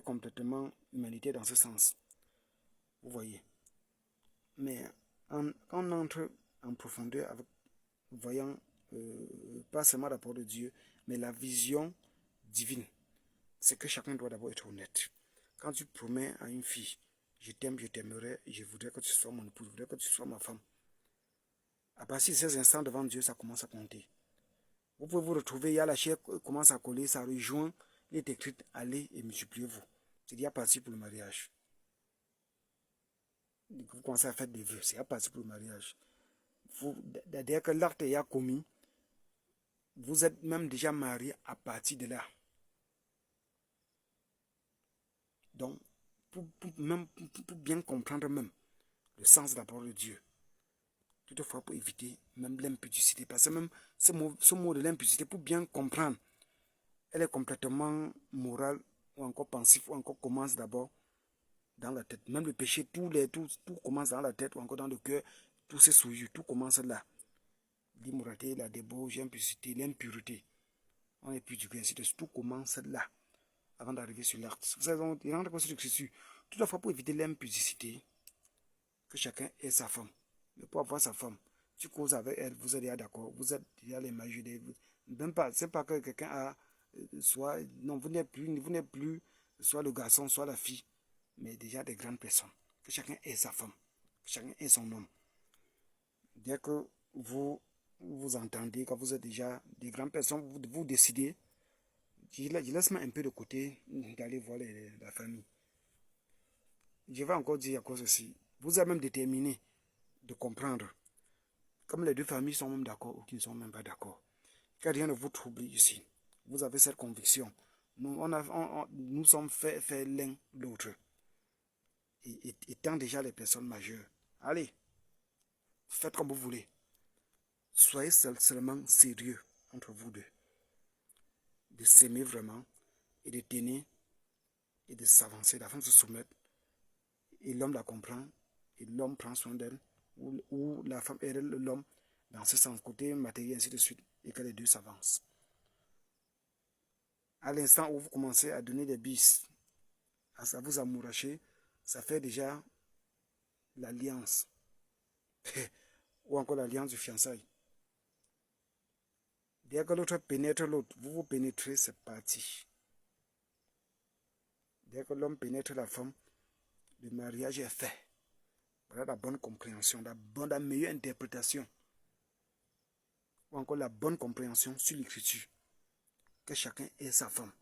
complètement humanité dans ce sens. Vous voyez. Mais quand on entre en profondeur avec voyant pas seulement la parole de Dieu, mais la vision divine, c'est que chacun doit d'abord être honnête. Quand tu promets à une fille, je t'aime, je t'aimerai, je voudrais que tu sois mon épouse, je voudrais que tu sois ma femme. À partir de ces instants devant Dieu, ça commence à compter. Vous pouvez vous retrouver, il y a la chair qui commence à coller, ça rejoint, il est écrit, allez et multipliez-vous. C'est déjà parti pour le mariage. Vous commencez à faire des vœux, c'est déjà parti pour le mariage. Dès que l'acte est commis, vous êtes même déjà marié à partir de là. Donc, pour bien comprendre même le sens de la parole de Dieu, toutefois pour éviter même l'impudicité, parce que même ce mot de l'impudicité, pour bien comprendre, elle est complètement morale, ou encore pensif, ou encore commence d'abord dans la tête. Même le péché, tout commence dans la tête, ou encore dans le cœur, tout c'est souillure, tout commence là. L'immoralité, la débauche, l'impudicité, l'impureté, on est plus du cœur, tout commence là, avant d'arriver sur l'acte. Vous savez, il rentre pas sur Jésus. Toutefois, pour éviter l'impudicité, que chacun ait sa femme. Mais pour avoir sa femme, tu causes avec elle, vous êtes déjà d'accord, vous êtes déjà les majeurs. Même pas, c'est pas que quelqu'un a, soit, non, vous n'êtes plus, soit le garçon, soit la fille, mais déjà des grandes personnes. Que chacun ait sa femme, que chacun ait son homme. Dès que vous entendez, quand vous êtes déjà des grandes personnes, vous décidez, je laisse un peu de côté d'aller voir la famille. Je vais encore dire à cause ceci. Vous avez même déterminé de comprendre. Comme les deux familles sont même d'accord ou qui ne sont même pas d'accord. Que rien ne vous trouble ici. Vous avez cette conviction. Nous sommes faits l'un l'autre. Et étant déjà les personnes majeures. Allez, faites comme vous voulez. Soyez seulement sérieux entre vous deux. De s'aimer vraiment et de tenir et de s'avancer. La femme se soumet et l'homme la comprend et l'homme prend soin d'elle. Ou la femme aide l'homme dans ce sens, côté matériel, ainsi de suite, et que les deux s'avancent. À l'instant où vous commencez à donner des bis, à vous amouracher, ça fait déjà l'alliance. Ou encore l'alliance du fiançailles. Dès que l'autre pénètre l'autre, vous vous pénétrez, c'est parti. Dès que l'homme pénètre la femme, le mariage est fait. Voilà la bonne compréhension, la meilleure interprétation. Ou encore la bonne compréhension sur l'écriture. Que chacun ait sa femme.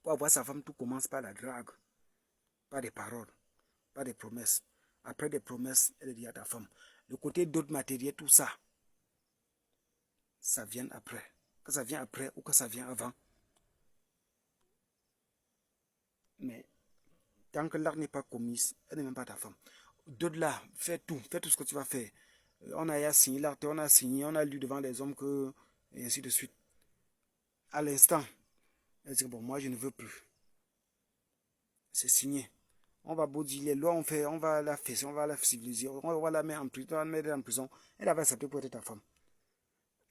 Pour avoir sa femme, tout commence par la drague. Pas des paroles, pas des promesses. Après des promesses, elle dit à ta femme. Le côté d'autres matériels, tout ça, ça vient après. Que ça vient après ou que ça vient avant. Mais tant que l'acte n'est pas commis, elle n'est même pas ta femme. D'autres là, fais tout ce que tu vas faire. On a signé l'acte, on a signé, on a lu devant les hommes que, et ainsi de suite. À l'instant, elle dit, bon, moi je ne veux plus. C'est signé. On va beau dire les lois, on va la fesser, on va la civiliser, on va la mettre en prison, on va la mettre en prison. Elle avait accepté pour être ta femme.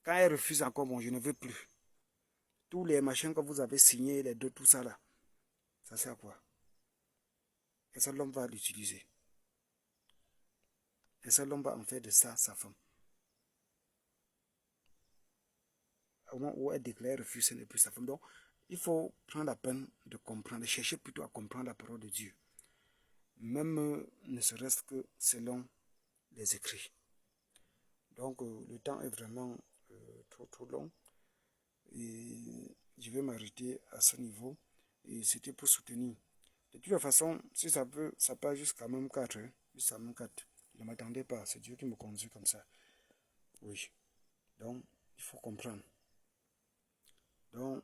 Quand elle refuse encore, bon, je ne veux plus. Tous les machins que vous avez signés, les deux, tout ça là, ça sert à quoi? Et ça, l'homme va l'utiliser. Et ça, l'homme va en faire de ça sa femme. Au moment où elle déclare refus, ce n'est plus sa femme. Donc, il faut prendre la peine de comprendre, de chercher plutôt à comprendre la parole de Dieu. Même ne serait-ce que selon les écrits. Donc, le temps est vraiment trop long. Et je vais m'arrêter à ce niveau. Et c'était pour soutenir. De toute façon, si ça peut, ça passe jusqu'à même 4. Hein, jusqu'à même 4. Je ne m'attendais pas. C'est Dieu qui me conduit comme ça. Oui. Donc, il faut comprendre. Donc,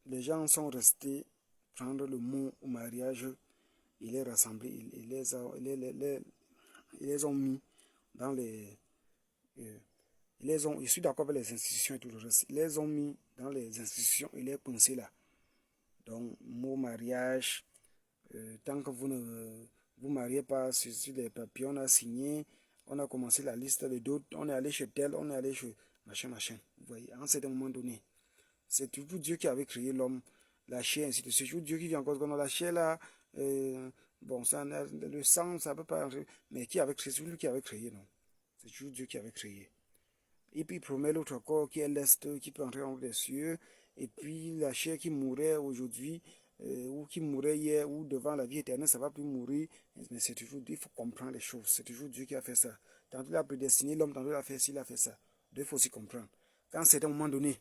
les gens sont restés prendre le mot au mariage. Ils les rassemblés. Ils les ont mis dans les... je suis d'accord avec les institutions et tout le reste. Ils les ont mis dans les institutions et les pensées là. Donc, mot mariage, tant que vous ne vous mariez pas sur les papiers, on a signé, on a commencé la liste de d'autres, on est allé chez tel, on est allé chez machin. Vous voyez, à un certain moment donné, c'est toujours Dieu qui avait créé l'homme, la chair, ainsi de suite. C'est toujours Dieu qui vient encore dans la chair là. Bon, ça, le sang, ça ne peut pas entrer. Mais qui avait créé? C'est lui qui avait créé, non? C'est toujours Dieu qui avait créé. Et puis il promet l'autre corps qui est l'est, qui peut entrer en haut des cieux. Et puis la chair qui mourait aujourd'hui, ou qui mourait hier, ou devant la vie éternelle, ça ne va plus mourir. Mais c'est toujours Dieu, il faut comprendre les choses. C'est toujours Dieu qui a fait ça. Tantôt il a prédestiné l'homme, tantôt il a fait ci, il a fait ça. Il faut aussi comprendre. Qu'à un certain moment donné,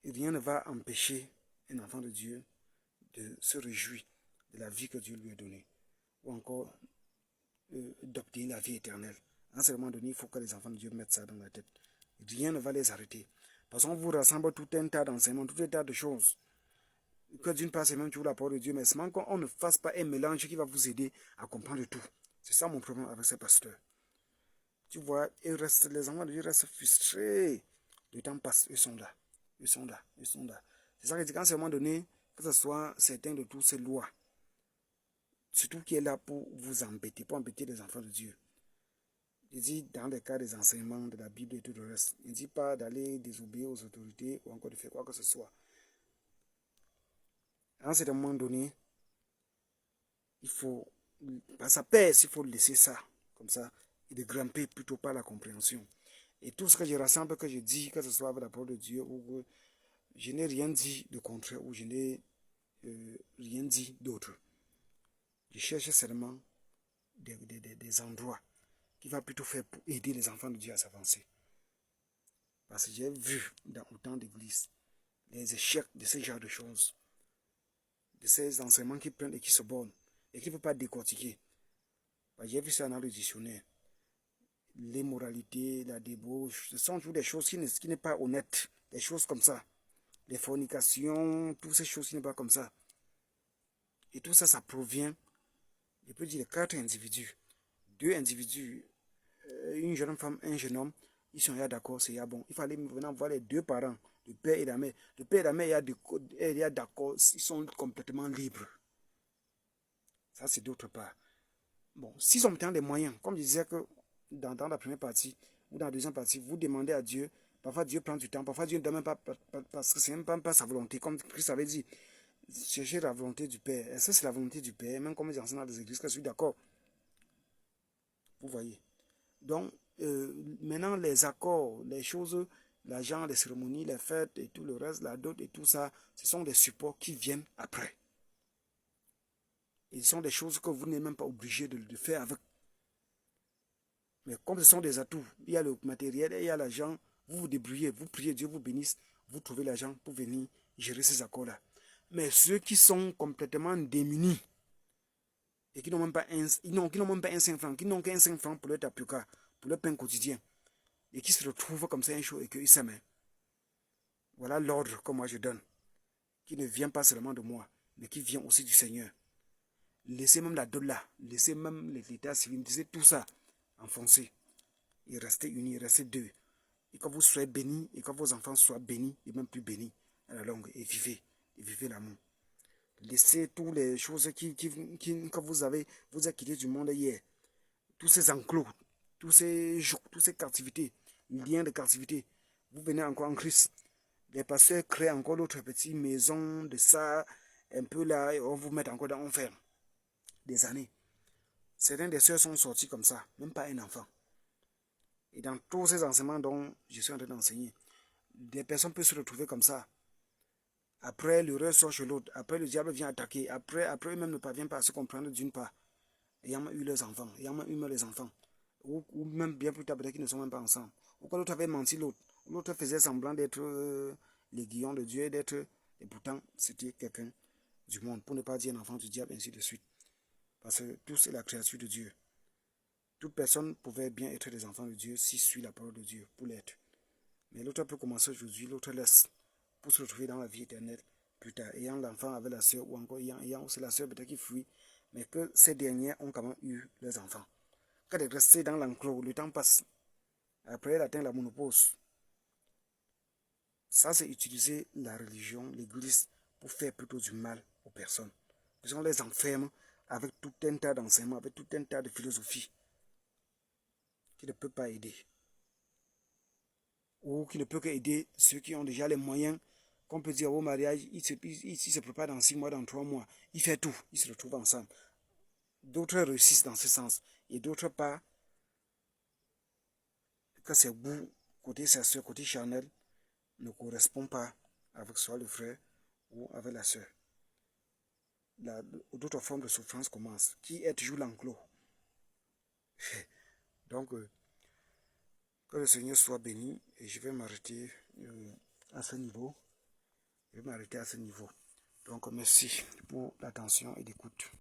rien ne va empêcher un enfant de Dieu de se réjouir de la vie que Dieu lui a donnée. Ou encore d'obtenir la vie éternelle. À un certain moment donné, il faut que les enfants de Dieu mettent ça dans la tête. Rien ne va les arrêter. Parce qu'on vous rassemble tout un tas d'enseignements, tout un tas de choses. Que d'une part, c'est même toujours la parole de Dieu, mais seulement qu'on ne fasse pas un mélange qui va vous aider à comprendre tout. C'est ça mon problème avec ces pasteurs. Tu vois, les enfants de Dieu restent frustrés. Le temps passe, ils sont là. Ils sont là, ils sont là. C'est ça que je dis, qu'à un moment donné, que ce soit certains de toutes ces lois, surtout qui est là pour vous embêter, pour embêter les enfants de Dieu. Il dit dans le cas des enseignements de la Bible et tout le reste. Il ne dit pas d'aller désobéir aux autorités ou encore de faire quoi que ce soit. À un certain moment donné, il faut, ça pèse, il faut laisser ça comme ça et de grimper plutôt par la compréhension. Et tout ce que je rassemble, que je dis, que ce soit avec la parole de Dieu ou je n'ai rien dit de contraire ou je n'ai rien dit d'autre. Je cherche seulement des endroits qui va plutôt faire pour aider les enfants de Dieu à s'avancer. Parce que j'ai vu dans autant d'églises les échecs de ce genre de choses, de ces enseignements qui prennent et qui se bornent et qui ne peuvent pas décortiquer. J'ai vu ça dans le dictionnaire. L'immoralité, la débauche, ce sont toujours des choses qui n'est pas honnêtes. Des choses comme ça. Les fornications, toutes ces choses qui n'est pas comme ça. Et tout ça, ça provient, je peux dire, de 4 individus. 2 individus, une jeune femme, un jeune homme, ils sont là d'accord, c'est là bon. Il fallait maintenant voir les 2 parents, le père et la mère. Le père et la mère, il y a d'accord, ils sont complètement libres. Ça, c'est d'autre part. Bon, s'ils ont maintenant les moyens, comme je disais que dans la première partie ou dans la deuxième partie, vous demandez à Dieu, parfois Dieu prend du temps, parfois Dieu ne donne même pas, parce que ce n'est même pas sa volonté, comme Christ avait dit, chercher la volonté du Père. Est-ce que c'est la volonté du Père, même comme ils enseignent dans les églises, que je suis d'accord. Vous voyez. Donc, maintenant, les accords, les choses, l'argent, les cérémonies, les fêtes et tout le reste, la dot et tout ça, ce sont des supports qui viennent après. Et ce sont des choses que vous n'êtes même pas obligé de faire avec. Mais comme ce sont des atouts, il y a le matériel et il y a l'argent, vous vous débrouillez, vous priez, Dieu vous bénisse, vous trouvez l'argent pour venir gérer ces accords-là. Mais ceux qui sont complètement démunis et qui n'ont même pas un 5 francs, qui n'ont qu'un 5 francs pour leur tapioca, pour leur pain quotidien, et qui se retrouvent comme ça un jour et qu'ils s'aiment. Voilà l'ordre que moi je donne, qui ne vient pas seulement de moi, mais qui vient aussi du Seigneur. Laissez même la dot là, laissez même l'état civil, laissez tout ça enfoncé. Et restez unis, restez deux. Et que vous soyez bénis, et que vos enfants soient bénis, et même plus bénis à la longue, et vivez l'amour. Laissez toutes les choses que vous avez quitté du monde hier. Tous ces enclos, tous ces jours, toutes ces captivités, liens de captivité. Vous venez encore en Christ. Les pasteurs créent encore d'autres petites maisons de ça, un peu là, et on vous met encore dans l'enfer. Des années. Certains des sœurs sont sortis comme ça, même pas un enfant. Et dans tous ces enseignements dont je suis en train d'enseigner, des personnes peuvent se retrouver comme ça. Après, l'heureux sort chez l'autre. Après, le diable vient attaquer. Après, eux-mêmes ne parviennent pas à se comprendre d'une part. Ayant eu leurs enfants, ayant eu les enfants. Ou même bien plus tard, peut-être qu'ils ne sont même pas ensemble. Ou quand l'autre avait menti l'autre. L'autre faisait semblant d'être l'aiguillon de Dieu, et pourtant, c'était quelqu'un du monde. Pour ne pas dire un enfant du diable, ainsi de suite. Parce que tout c'est la créature de Dieu. Toute personne pouvait bien être des enfants de Dieu s'il suit la parole de Dieu pour l'être. Mais l'autre peut commencer aujourd'hui, l'autre laisse pour se retrouver dans la vie éternelle plus tard, ayant l'enfant avec la sœur ou encore ayant aussi la sœur peut-être qui fuit, mais que ces derniers ont quand même eu leurs enfants. Quand de rester dans l'enclos, le temps passe. Après, elle atteint la monopause. Ça, c'est utiliser la religion, l'église, pour faire plutôt du mal aux personnes. On les enferme avec tout un tas d'enseignements, avec tout un tas de philosophies qui ne peut pas aider. Ou qui ne peut qu'aider ceux qui ont déjà les moyens qu'on peut dire au mariage, il se prépare dans 6 mois, dans 3 mois. Il fait tout, ils se retrouvent ensemble. D'autres réussissent dans ce sens. Et d'autres pas, que ses goûts, côté sa soeur, côté charnel, ne correspond pas avec soit le frère ou avec la soeur. D'autres formes de souffrance commencent, qui est toujours l'enclos. Donc, que le Seigneur soit béni et je vais m'arrêter à ce niveau. Je vais m'arrêter à ce niveau. Donc, merci pour l'attention et l'écoute.